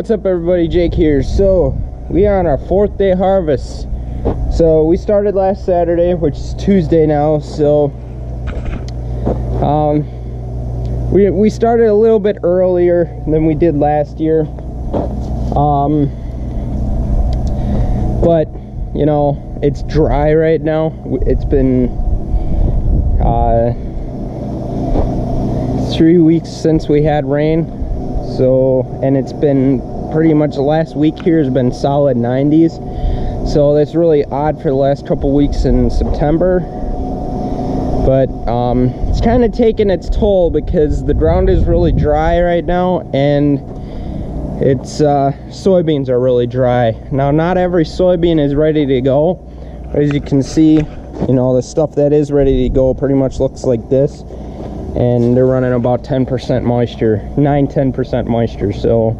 What's up everybody, Jake here. So we are on our 4th day harvest. So we started last Saturday, which is Tuesday now. So we started a little bit earlier than we did last year. But you know, it's dry right now. It's been 3 weeks since we had rain. So, and it's been pretty much the last week here has been solid 90s. So that's really odd for the last couple weeks in September. But it's kind of taking its toll because the ground is really dry right now, and it's soybeans are really dry. Now, not every soybean is ready to go. As you can see, you know, the stuff that is ready to go pretty much looks like this. And they're running about 10% moisture, 9-10% moisture. So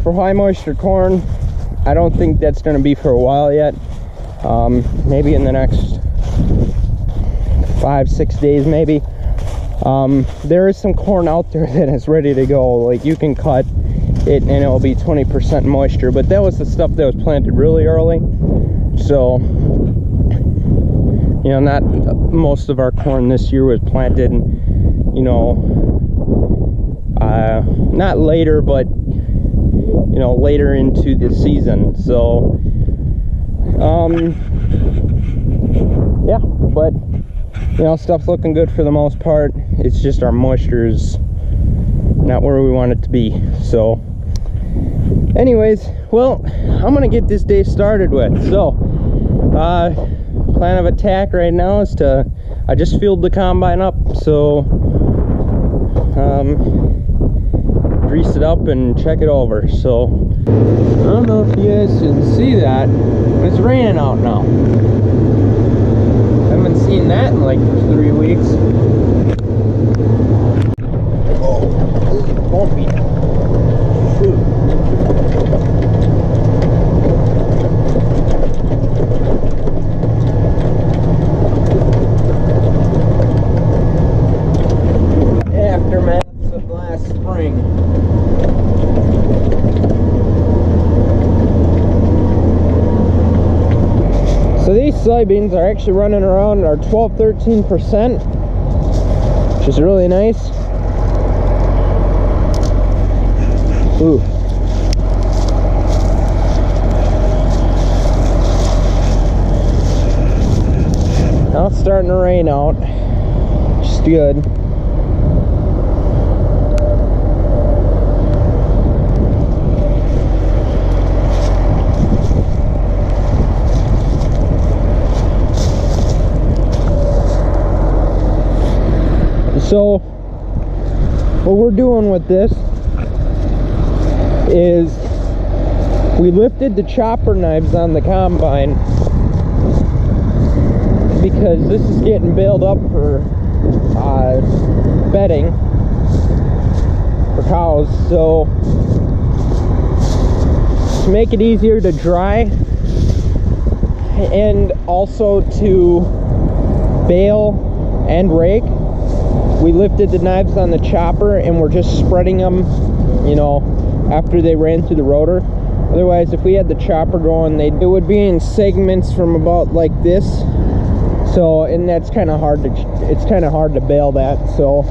for high moisture corn, I don't think that's going to be for a while yet. Maybe in the next 5-6 days maybe. There is some corn out there that is ready to go. Like, you can cut it and it'll be 20% moisture, but that was the stuff that was planted really early. So, you know, not most of our corn this year was planted, you know, not later, but you know, later into the season. So yeah, but you know, stuff's looking good for the most part. It's just our moisture is not where we want it to be. So anyways, well, I'm gonna get this day started with. So plan of attack right now is to, I just filled the combine up, so grease it up and check it over. So I don't know if you guys can see that, but it's raining out now. Haven't seen that in like 3 weeks. Oh, won't be. Shoot. Aftermaths of last spring. So these soybeans are actually running around our 12-13%, which is really nice. Ooh. Now it's starting to rain out, which is good. So what we're doing with this is we lifted the chopper knives on the combine because this is getting baled up for bedding for cows. So to make it easier to dry and also to bale and rake, we lifted the knives on the chopper and we're just spreading them, you know, after they ran through the rotor. Otherwise, if we had the chopper going, it would be in segments from about like this. So, and that's kind of hard to, it's kind of hard to bale that. So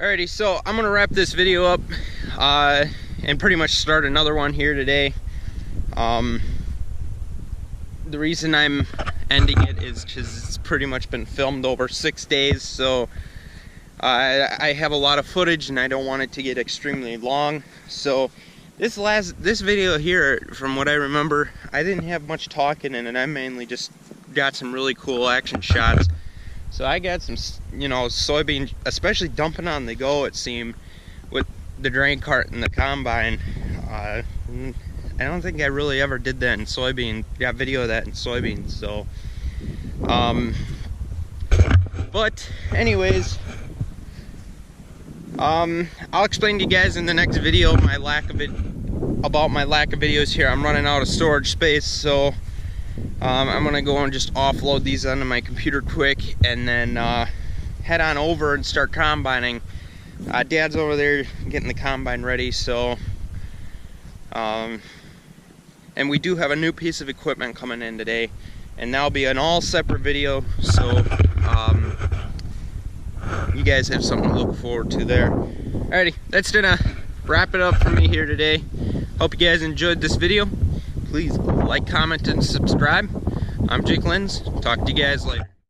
Alrighty, so I'm gonna wrap this video up and pretty much start another one here today. The reason I'm ending it is because it's pretty much been filmed over 6 days, so I have a lot of footage and I don't want it to get extremely long. So this video here, from what I remember, I didn't have much talking in it. I mainly just got some really cool action shots. So I got some, soybean, especially dumping on the go, it seemed, with the drain cart and the combine. I don't think I really ever did that in soybean. Got video of that in soybeans. So, but anyways, I'll explain to you guys in the next video about my lack of videos here. I'm running out of storage space, so I'm gonna go and just offload these onto my computer quick, and then head on over and start combining. Dad's over there getting the combine ready, so and we do have a new piece of equipment coming in today, and that'll be an all separate video, so you guys have something to look forward to there. Alrighty, that's gonna wrap it up for me here today. Hope you guys enjoyed this video. Please like, comment, and subscribe. I'm Jake Lenz. Talk to you guys later.